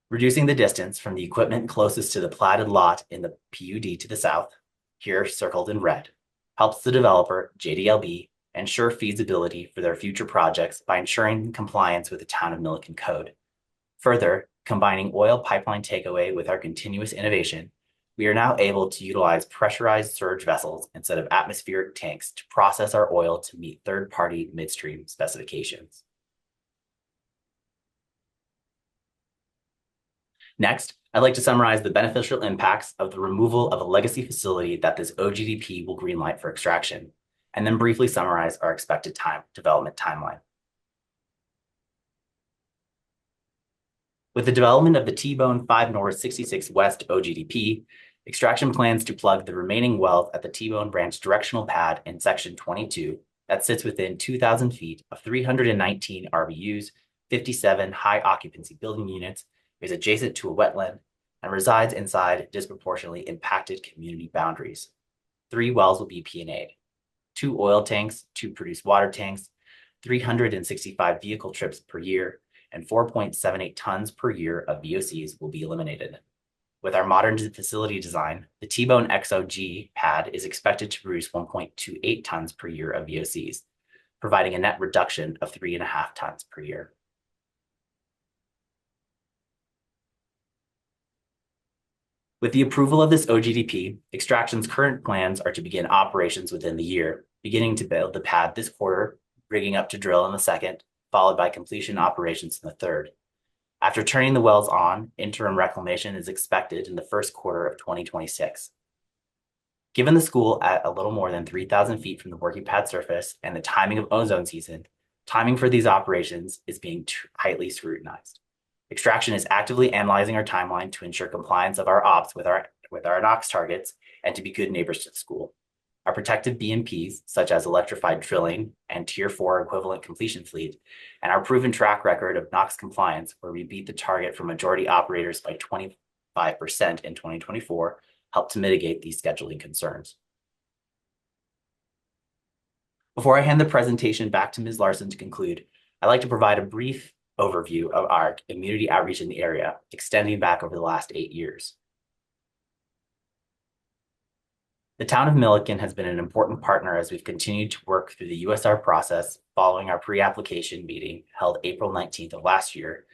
Reducing the distance from the equipment closest to the platted lot in the PUD to the south, here circled in red, helps the developer, JDLB, ensure feasibility for their future projects by ensuring compliance with the Town of Milliken Code. Further, combining oil pipeline takeaway with our continuous innovation, we are now able to utilize pressurized surge vessels instead of atmospheric tanks to process our oil to meet third-party midstream specifications. Next, I'd like to summarize the beneficial impacts of the removal of a legacy facility that this OGDP will greenlight for extraction, and then briefly summarize our expected development timeline. With the development of the T-Bone 5 North 66 West OGDP, extraction plans to plug the remaining wells at the T-Bone Branch directional pad in section 22 that sits within 2,000 feet of 319 RBUs, 57 high occupancy building units, is adjacent to a wetland, and resides inside disproportionately impacted community boundaries. 3 wells will be P&A'd, 2 oil tanks, 2 produced water tanks, 365 vehicle trips per year, and 4.78 tons per year of VOCs will be eliminated. With our modern facility design, the T-Bone XOG pad is expected to produce 1.28 tons per year of VOCs, providing a net reduction of 3.5 tons per year. With the approval of this OGDP, Extraction's current plans are to begin operations within the year, beginning to build the pad this quarter, rigging up to drill in the second, followed by completion operations in the third. After turning the wells on, interim reclamation is expected in the first quarter of 2026. Given the school at a little more than 3,000 feet from the working pad surface and the timing of ozone season, timing for these operations is being tightly scrutinized. Extraction is actively analyzing our timeline to ensure compliance of our ops with our NOx targets and to be good neighbors to the school. Our protective BMPs, such as electrified drilling and Tier 4 equivalent completion fleet, and our proven track record of NOx compliance, where we beat the target for majority operators by 25% in 2024, help to mitigate these scheduling concerns. Before I hand the presentation back to Ms. Larson to conclude, I'd like to provide a brief overview of our community outreach in the area, extending back over the last 8 years. The town of Milliken has been an important partner as we've continued to work through the USR process following our pre-application meeting held April 19th of last year,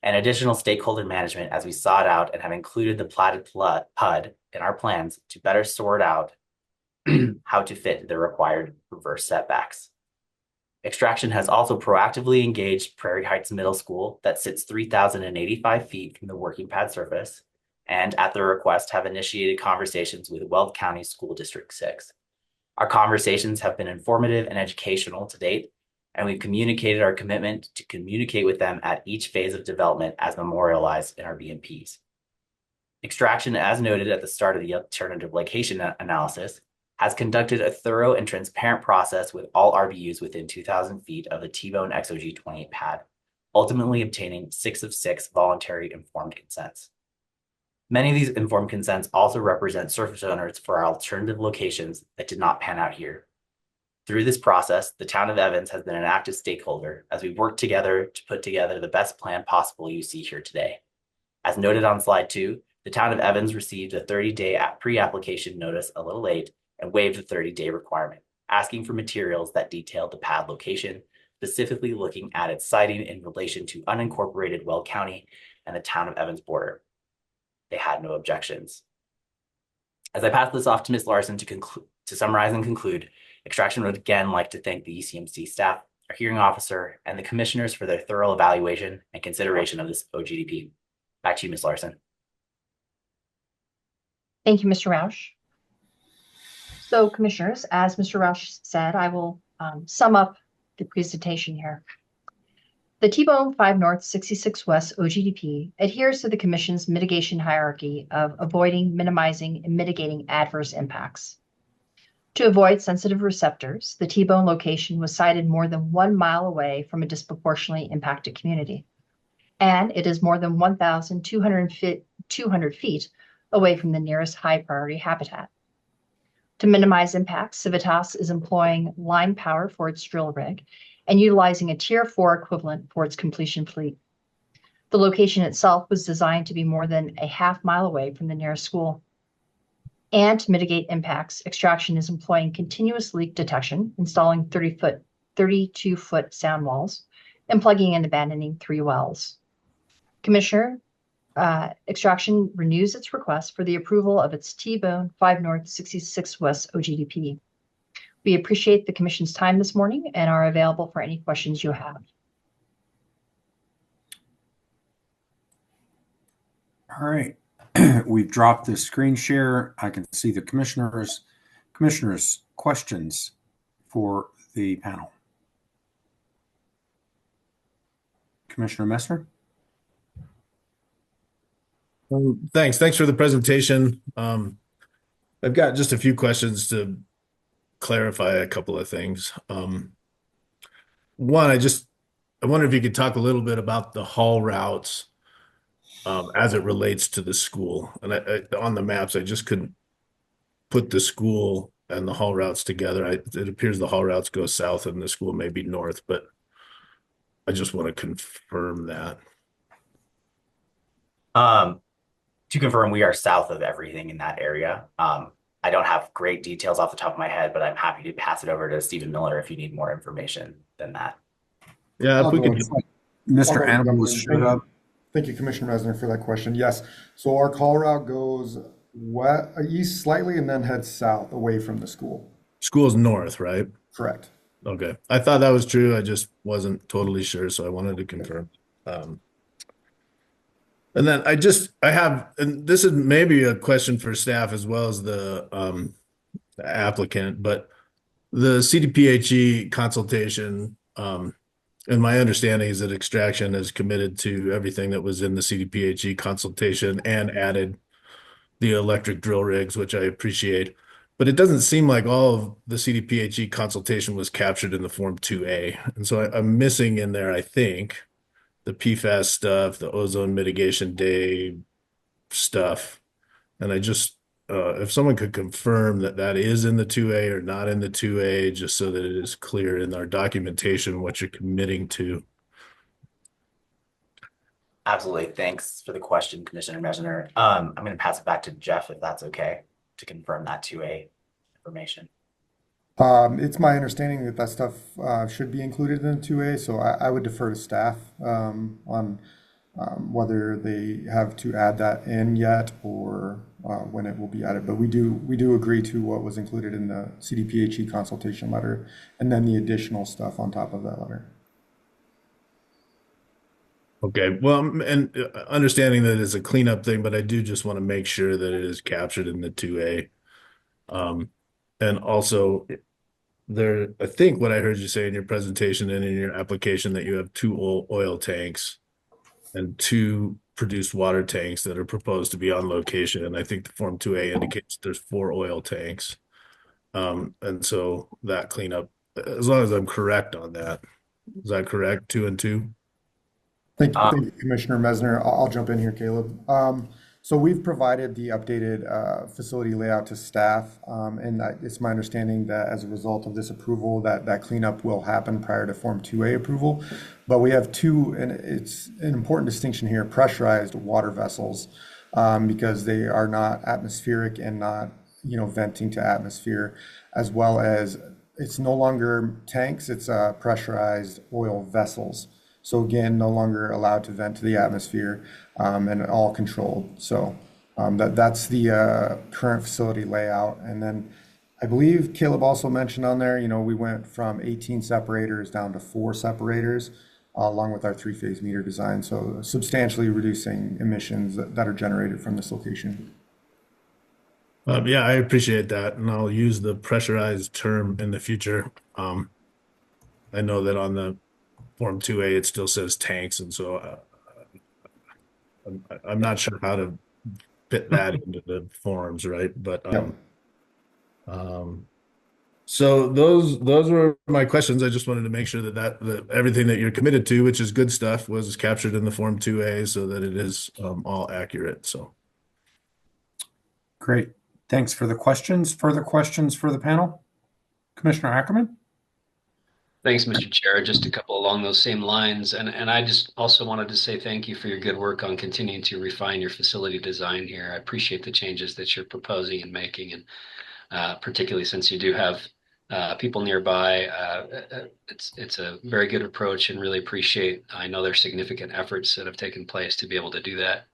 and additional stakeholder management as we sought out and have included the platted PUD in our plans to better sort out how to fit the required reverse setbacks. Extraction has also proactively engaged Prairie Heights Middle School that sits 3,085 feet from the working pad surface, and at their request have initiated conversations with Weld County School District 6. Our conversations have been informative and educational to date, and we've communicated our commitment to communicate with them at each phase of development as memorialized in our BMPs. Extraction, as noted at the start of the alternative location analysis, has conducted a thorough and transparent process with all RBUs within 2,000 feet of the T-Bone XOG-28 pad, ultimately obtaining 6 of 6 voluntary informed consents. Many of these informed consents also represent surface owners for our alternative locations that did not pan out here. Through this process, the town of Evans has been an active stakeholder as we work together to put together the best plan possible you see here today. As noted on slide 2, the town of Evans received a 30-day pre-application notice a little late and waived the 30-day requirement, asking for materials that detailed the pad location, specifically looking at its siting in relation to unincorporated Weld County and the town of Evans border. They had no objections. As I pass this off to Ms. Larson to summarize and conclude, Extraction would again like to thank the ECMC staff, our hearing officer, and the commissioners for their thorough evaluation and consideration of this OGDP. Back to you, Ms. Larson. Thank you, Mr. Roush. So, commissioners, as Mr. Roush said, I will sum up the presentation here. The T-Bone 5 North 66 West OGDP adheres to the Commission's mitigation hierarchy of avoiding, minimizing, and mitigating adverse impacts. To avoid sensitive receptors, the T-Bone location was sited more than 1 mile away from a disproportionately impacted community, and it is more than 1,200 feet away from the nearest high priority habitat. To minimize impacts, Civitas is employing line power for its drill rig and utilizing a Tier 4 equivalent for its completion fleet. The location itself was designed to be more than a half-mile away from the nearest school. And to mitigate impacts, Extraction is employing continuous leak detection, installing 32-foot sound walls, and plugging and abandoning 3 wells. Commissioner, Extraction renews its request for the approval of its T-Bone 5 North 66 West OGDP. We appreciate the Commission's time this morning and are available for any questions you have. All right. We've dropped the screen share. I can see the commissioners. Commissioners, questions for the panel? Commissioner Messner? Thanks for the presentation. I've got just a few questions to clarify a couple of things. One, I wonder if you could talk a little bit about the haul routes as it relates to the school. And on the maps, I just couldn't put the school and the haul routes together. It appears the haul routes go south and the school may be north, but I just want to confirm that. To confirm, we are south of everything in that area. I don't have great details off the top of my head, but I'm happy to pass it over to Stephen Miller if you need more information than that. Yeah, if we could. Mr. Annable showed up. Thank you, Commissioner Mesner, for that question. Yes, so our call route goes east slightly and then heads south away from the school. School's north, right? Correct. Okay. I thought that was true. I just wasn't totally sure, so I wanted to confirm. And then I have, and this is maybe a question for staff as well as the applicant, but the CDPHE consultation, and my understanding is that Extraction is committed to everything that was in the CDPHE consultation and added the electric drill rigs, which I appreciate. But it doesn't seem like all of the CDPHE consultation was captured in the Form 2A. And so I'm missing in there, I think, the PFAS stuff, the ozone mitigation day stuff. And if someone could confirm that that is in the 2A or not in the 2A, just so that it is clear in our documentation what you're committing to. Absolutely. Thanks for the question, Commissioner Mesner. I'm going to pass it back to Jeff if that's okay to confirm that 2A information. It's my understanding that that stuff should be included in the 2A, so I would defer to staff on whether they have to add that in yet or when it will be added. But we do agree to what was included in the CDPHE consultation letter and then the additional stuff on top of that letter. Okay, well, and understanding that it's a cleanup thing, but I do just want to make sure that it is captured in the 2A. And also, I think what I heard you say in your presentation and in your application that you have two oil tanks and two produced water tanks that are proposed to be on location. And I think the Form 2A indicates there's 4 oil tanks. And so that cleanup, as long as I'm correct on that, is that correct? 2 and 2? Thank you, Commissioner Mesner. I'll jump in here, Caleb. So we've provided the updated facility layout to staff, and it's my understanding that as a result of this approval, that cleanup will happen prior to Form 2A approval. But we have two, and it's an important distinction here, pressurized water vessels, because they are not atmospheric and not, venting to atmosphere, as well as it's no longer tanks, it's pressurized oil vessels. So again, no longer allowed to vent to the atmosphere and all controlled. So that's the current facility layout. And then I believe Caleb also mentioned on there, we went from 18 separators down to 4 separators along with our 3-phase meter design. So substantially reducing emissions that are generated from this location. Yeah, I appreciate that. And I'll use the pressurized term in the future. I know that on the Form 2A, it still says tanks, and so I'm not sure how to fit that into the forms, right? But so those were my questions. I just wanted to make sure that everything that you're committed to, which is good stuff, was captured in the Form 2A, so that it is all accurate. So great. Thanks for the questions. Further questions for the panel? Commissioner Ackerman? Thanks, Mr. Chair. Just a couple along those same lines. And I just also wanted to say thank you for your good work on continuing to refine your facility design here. I appreciate the changes that you're proposing and making, and particularly since you do have people nearby. It's a very good approach, and really appreciate, I know there's significant efforts that have taken place to be able to do that.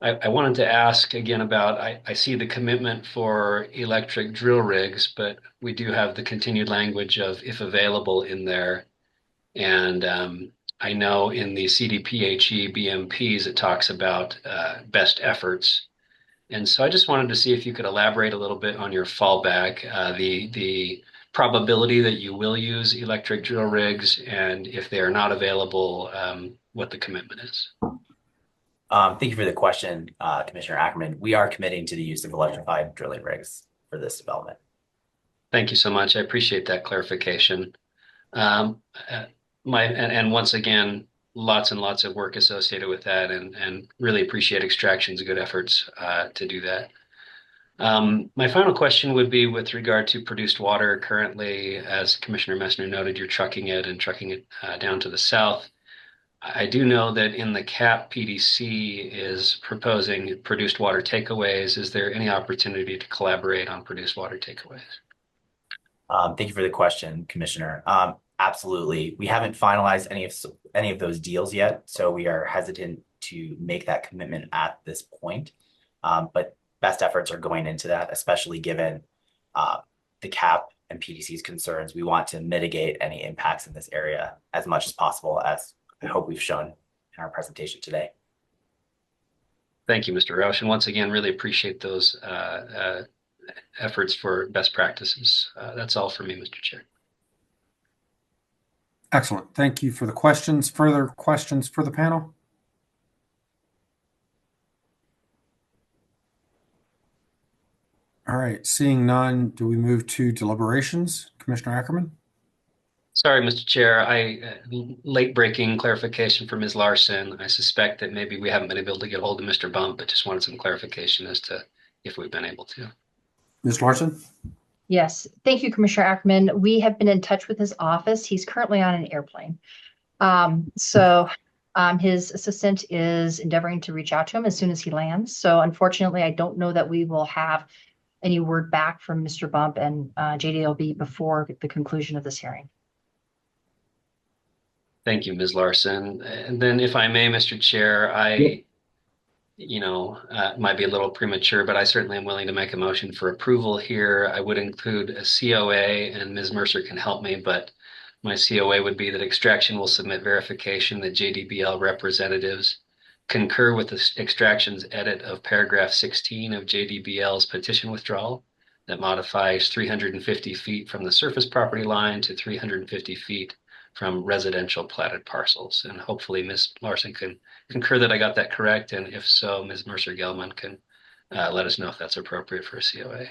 I wanted to ask again about, I see the commitment for electric drill rigs, but we do have the continued language of if available in there. And I know in the CDPHE BMPs, it talks about best efforts. And so I just wanted to see if you could elaborate a little bit on your fallback, the probability that you will use electric drill rigs, and if they are not available, what the commitment is. Thank you for the question, Commissioner Ackerman. We are committing to the use of electrified drilling rigs for this development. Thank you so much. I appreciate that clarification. And once again, lots and lots of work associated with that, and really appreciate Extraction's good efforts to do that. My final question would be with regard to produced water. Currently, as Commissioner Messner noted, you're trucking it down to the south. I do know that in the CAP, PDC is proposing produced water takeaways. Is there any opportunity to collaborate on produced water takeaways? Thank you for the question, Commissioner. Absolutely. We haven't finalized any of those deals yet, so we are hesitant to make that commitment at this point. But best efforts are going into that, especially given the CAP and PDC's concerns. We want to mitigate any impacts in this area as much as possible, as I hope we've shown in our presentation today. Thank you, Mr. Roush. And once again, really appreciate those efforts for best practices. That's all for me, Mr. Chair. Excellent. Thank you for the questions. Further questions for the panel? All right. Seeing none, do we move to deliberations? Commissioner Ackerman? Sorry, Mr. Chair. Late breaking clarification for Ms. Larson. I suspect that maybe we haven't been able to get hold of Mr. Bump, but just wanted some clarification as to if we've been able to. Ms. Larson? Yes, thank you, Commissioner Ackerman. We have been in touch with his office. He's currently on an airplane. His assistant is endeavoring to reach out to him as soon as he lands. So unfortunately, I don't know that we will have any word back from Mr. Bump and JDLB before the conclusion of this hearing. Thank you, Ms. Larson. And then if I may, Mr. Chair, might be a little premature, but I certainly am willing to make a motion for approval here. I would include a COA, and Ms. Mercer can help me, but my COA would be that Extraction will submit verification that JDBL representatives concur with the Extraction's edit of paragraph 16 of JDBL's petition withdrawal that modifies 350 feet from the surface property line to 350 feet from residential platted parcels. And hopefully Ms. Larson can concur that I got that correct. And if so, Ms. Mercer-Gelman can let us know if that's appropriate for a COA.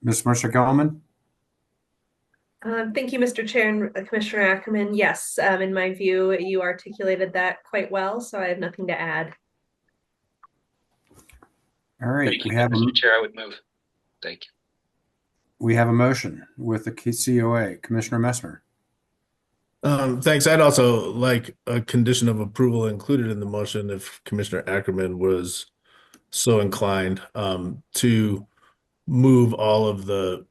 Ms. Mercer-Gelman? Thank you, Mr. Chair and Commissioner Ackerman. Yes, in my view, you articulated that quite well, so I have nothing to add. All right. Thank you, Mr. Chair. I would move. Thank you. We have a motion with the COA. Commissioner Messmer. Thanks. I'd also like a condition of approval included in the motion if Commissioner Ackerman was so inclined to move all of the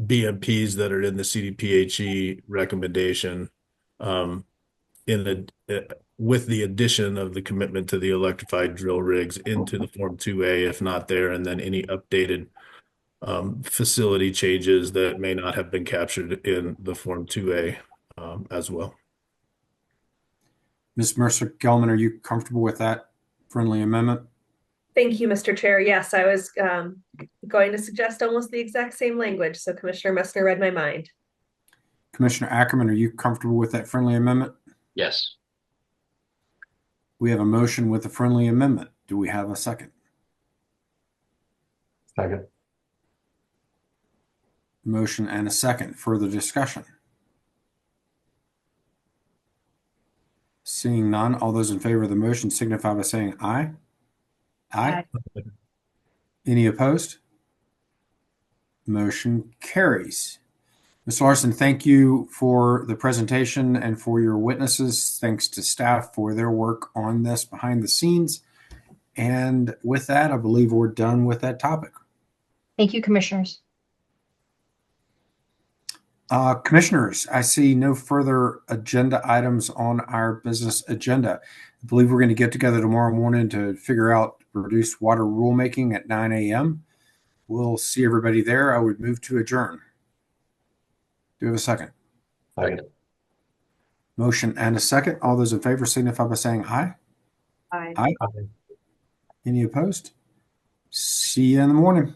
BMPs that are in the CDPHE recommendation with the addition of the commitment to the electrified drill rigs into the Form 2A, if not there, and then any updated facility changes that may not have been captured in the Form 2A as well. Ms. Mercer-Gelman, are you comfortable with that friendly amendment? Thank you, Mr. Chair. Yes, I was going to suggest almost the exact same language, so Commissioner Messner read my mind. Commissioner Ackerman, are you comfortable with that friendly amendment? Yes. We have a motion with a friendly amendment. Do we have a second? Second. Motion and a second. Further discussion? Seeing none, all those in favor of the motion signify by saying aye. Aye. Any opposed? Motion carries. Ms. Larson, thank you for the presentation and for your witnesses. Thanks to staff for their work on this behind the scenes. And with that, I believe we're done with that topic. Thank you, commissioners. Commissioners, I see no further agenda items on our business agenda. I believe we're going to get together tomorrow morning to figure out reduced water rulemaking at 9 a.m. We'll see everybody there. I would move to adjourn. Do we have a second? Second. Motion and a second. All those in favor signify by saying aye. Aye. Aye. Any opposed? See you in the morning.